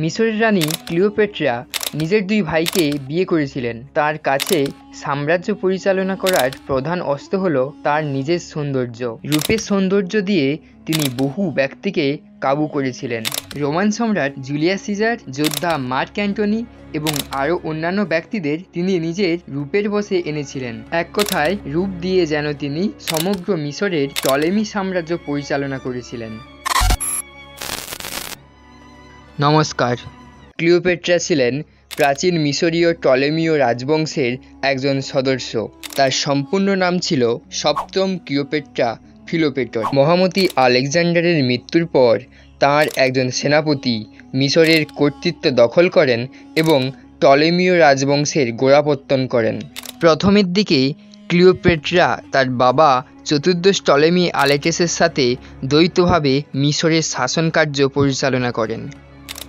মিশরের রানী ক্লিওপেট্রা নিজের দুই ভাইকে বিয়ে করেছিলেন। তার কাছে সাম্রাজ্য পরিচালনা করার প্রধান অস্ত্র হলো তার নিজের সৌন্দর্য। রূপের সৌন্দর্য দিয়ে তিনি বহু ব্যক্তিকে কাবু করেছিলেন। রোমান সম্রাট জুলিয়াস সিজার, যোদ্ধা মার্ক অ্যান্টনি এবং আরও অন্যান্য ব্যক্তিদের তিনি নিজের রূপের বশে এনেছিলেন। এক কথায়, রূপ দিয়ে যেন তিনি সমগ্র মিশরের টলেমি সাম্রাজ্য পরিচালনা করেছিলেন। নমস্কার। ক্লিওপেট্রা ছিলেন প্রাচীন মিশরীয় টলেমীয় রাজবংশের একজন সদস্য। তার সম্পূর্ণ নাম ছিল সপ্তম ক্লিওপেট্রা ফিলোপেটর। মহামতি আলেকজান্ডারের মৃত্যুর পর তাঁর একজন সেনাপতি মিশরের কর্তৃত্ব দখল করেন এবং টলেমীয় রাজবংশের গোড়াপত্তন করেন। প্রথমের দিকে ক্লিওপেট্রা তার বাবা চতুর্দশ টলেমি আলেটেসের সাথে দ্বৈতভাবে মিশরের শাসনকার্য পরিচালনা করেন।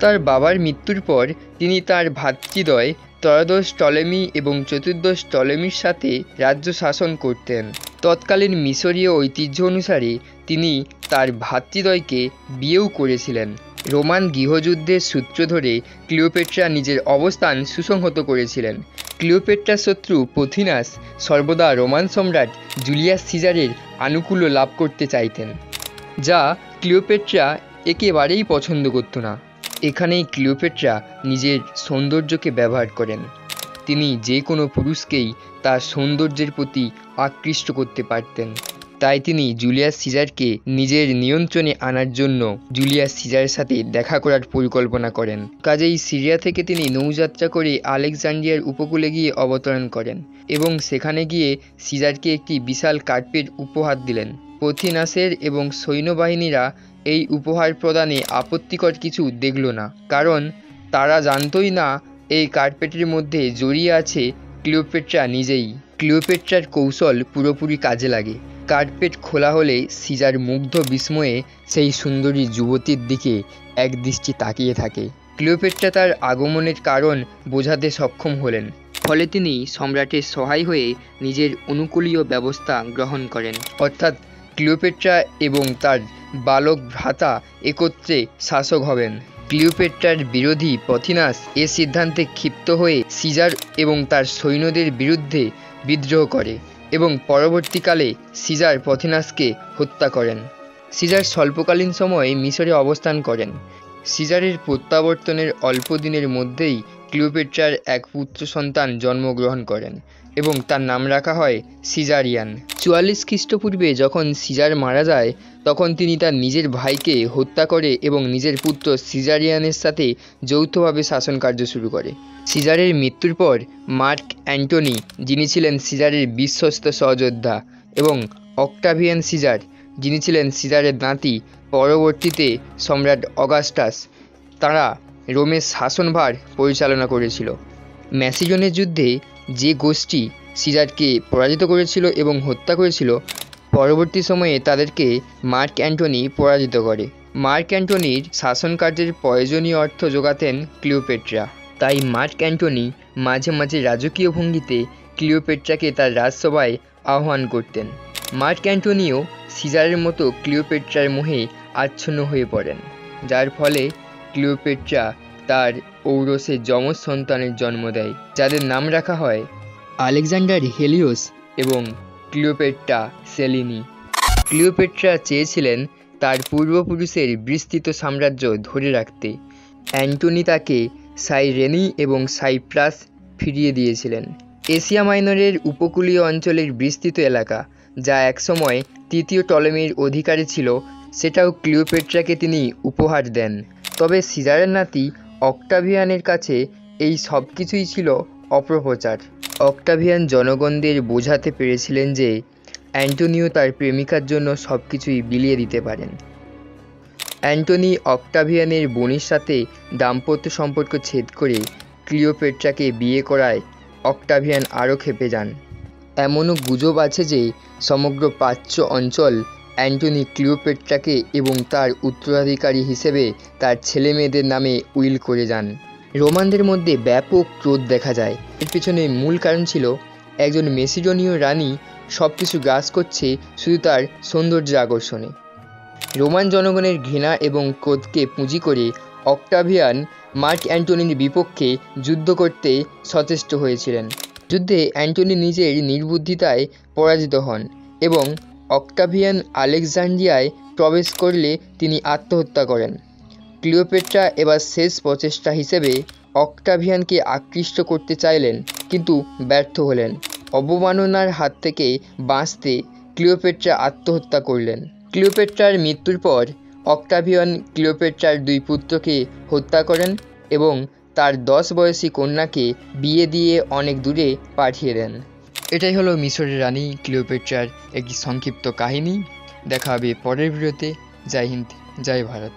তার বাবার মৃত্যুর পর তিনি তার ভ্রাতৃদ্বয় ত্রয়োদশ টলেমি এবং চতুর্দশ টলেমির সাথে রাজ্য শাসন করতেন। তৎকালীন মিশরীয় ঐতিহ্য অনুসারে তিনি তার ভ্রাতৃদ্বয়কে বিয়েও করেছিলেন। রোমান গৃহযুদ্ধের সূত্র ধরে ক্লিওপেট্রা নিজের অবস্থান সুসংহত করেছিলেন। ক্লিওপেট্রার শত্রু পথিনাস সর্বদা রোমান সম্রাট জুলিয়াস সিজারের আনুকূল্য লাভ করতে চাইতেন, যা ক্লিওপেট্রা একেবারেই পছন্দ করত না। এখানেই ক্লিওপেট্রা নিজের সৌন্দর্যকে ব্যবহার করেন। তিনি যে কোনো পুরুষকেই তার সৌন্দর্যের প্রতি আকৃষ্ট করতে পারতেন। তাই তিনি জুলিয়াস সিজারকে নিজের নিয়ন্ত্রণে আনার জন্য জুলিয়াস সিজারের সাথে দেখা করার পরিকল্পনা করেন। কাজেই সিরিয়া থেকে তিনি নৌযাত্রা করে আলেকজান্ড্রিয়ার উপকূলে গিয়ে অবতরণ করেন এবং সেখানে গিয়ে সিজারকে একটি বিশাল কার্পেট উপহার দিলেন। পথিনাসের এবং সৈন্যবাহিনীরা এই উপহার প্রদানে আপত্তিকর কিছু দেখল না, কারণ তারা জানতই না এই কার্পেটের মধ্যে জড়িয়ে আছে ক্লিওপেট্রা নিজেই। ক্লিওপেট্রার কৌশল পুরোপুরি কাজে লাগে। কার্পেট খোলা হলে সিজার মুগ্ধ বিস্ময়ে সেই সুন্দরী যুবতীর দিকে একদৃষ্টি তাকিয়ে থাকে। ক্লিওপেট্রা তার আগমনের কারণ বোঝাতে সক্ষম হলেন, ফলে তিনি সম্রাটের সহায় হয়ে নিজের অনুকূলীয় ব্যবস্থা গ্রহণ করেন। অর্থাৎ ক্লিওপেট্রা এবং তার বালক ভ্রাতা একত্রে শাসক হবেন। ক্লিওপেট্রার বিরোধী পথিনাস এ সিদ্ধান্তে ক্ষিপ্ত হয়ে সিজার এবং তার সৈন্যদের বিরুদ্ধে বিদ্রোহ করে এবং পরবর্তীকালে সিজার পথিনাসকে হত্যা করেন। সিজার স্বল্পকালীন সময়ে মিশরে অবস্থান করেন। সিজারের প্রত্যাবর্তনের অল্প দিনের মধ্যেই ক্লিওপেট্রার এক পুত্র সন্তান জন্মগ্রহণ করেন এবং তার নাম রাখা হয় সিজারিয়ান। 44 খ্রিস্টপূর্বে যখন সিজার মারা যায়, তখন তিনি তার নিজের ভাইকে হত্যা করে এবং নিজের পুত্র সিজারিয়ানের সাথে যৌথভাবে শাসন কার্য শুরু করে। সিজারের মৃত্যুর পর মার্ক অ্যান্টনি, যিনি ছিলেন সিজারের বিশ্বস্ত সহযোদ্ধা, এবং অক্টাভিয়ান সিজার, যিনি ছিলেন সিজারের নাতি, পরবর্তীতে সম্রাট অগাস্টাস, তারা রোমের শাসনভার পরিচালনা করেছিল। ম্যাসিডনের যুদ্ধে যে গোষ্ঠী সিজারকে পরাজিত করেছিল এবং হত্যা করেছিল, পরবর্তী সময়ে তাদেরকে মার্ক অ্যান্টনি পরাজিত করে। মার্ক অ্যান্টনির শাসনকার্যের প্রয়োজনীয় অর্থ যোগাতেন ক্লিওপেট্রা। তাই মার্ক অ্যান্টনি মাঝে মাঝে রাজকীয় ভঙ্গিতে ক্লিওপেট্রাকে তার রাজসভায় আহ্বান করতেন। মার্ক অ্যান্টনিও সিজারের মতো ক্লিওপেট্রার মোহে আচ্ছন্ন হয়ে পড়েন, যার ফলে ক্লিওপেট্রা তার ঔরসে যমজ সন্তানের জন্ম দেয়, যাদের নাম রাখা হয় আলেকজান্ডার হেলিওস এবং ক্লিওপেট্রা সেলিনি। ক্লিওপেট্রা চেয়েছিলেন তার পূর্বপুরুষের বিস্তৃত সাম্রাজ্য ধরে রাখতে। অ্যান্টনি তাকে সাইরেনি এবং সাইপ্রাস ফিরিয়ে দিয়েছিলেন, এশিয়া মাইনরের উপকূলীয় অঞ্চলের বিস্তৃত এলাকা, যা একসময় তৃতীয় টলেমির অধিকারে ছিল, সেটাও ক্লিওপেট্রাকে তিনি উপহার দেন। তবে সিজারের নাতি অক্টাভিয়ানের কাছে এই সব কিছুই ছিল অপপ্রচার। অক্টাভিয়ান জনগণদের বোঝাতে পেরেছিলেন যে অ্যান্টনিও তার প্রেমিকার জন্য সব কিছুই বিলিয়ে দিতে পারেন। অ্যান্টনি অক্টাভিয়ানের বোনের সাথে দাম্পত্য সম্পর্ক ছেদ করে ক্লিওপেট্রাকে বিয়ে করায় অক্টাভিয়ান আরও ক্ষেপে যান। এমনও গুজব আছে যে সমগ্র প্রাচ্য অঞ্চল অ্যান্টনি ক্লিওপেট্রাকে এবং তার উত্তরাধিকারী হিসেবে তার ছেলেমেয়েদের নামে উইল করে যান। রোমানদের মধ্যে ব্যাপক ক্রোধ দেখা যায়। এর পেছনে মূল কারণ ছিল একজন মেসিডনীয় রানী সব কিছু গ্রাস করছে শুধু তার সৌন্দর্যের আকর্ষণে। রোমান জনগণের ঘৃণা এবং ক্রোধকে পুঁজি করে অক্টাভিয়ান মার্ক অ্যান্টনির বিপক্ষে যুদ্ধ করতে সচেষ্ট হয়েছিলেন। যুদ্ধে অ্যান্টনি নিজের নির্বুদ্ধিতায় পরাজিত হন এবং অক্টাভিয়ান আলেকজান্দ্রিয়ায় প্রবেশ করলে তিনি আত্মহত্যা করেন। ক্লিওপেট্রা এবার শেষ প্রচেষ্টা হিসেবে অক্টাভিয়ানকে আকৃষ্ট করতে চাইলেন, কিন্তু ব্যর্থ হলেন। অবমাননার হাত থেকে বাঁচতে ক্লিওপেট্রা আত্মহত্যা করলেন। ক্লিওপেট্রার মৃত্যুর পর অক্টাভিয়ান ক্লিওপেট্রার 2 পুত্রকে হত্যা করেন এবং তার 10 বয়সী কন্যাকে বিয়ে দিয়ে অনেক দূরে পাঠিয়ে দেন। এটাই হলো মিশরের রানী ক্লিওপেট্রার একটি সংক্ষিপ্ত কাহিনী। দেখা হবে পরের ভিডিওতে। জয় হিন্দ, জয় ভারত।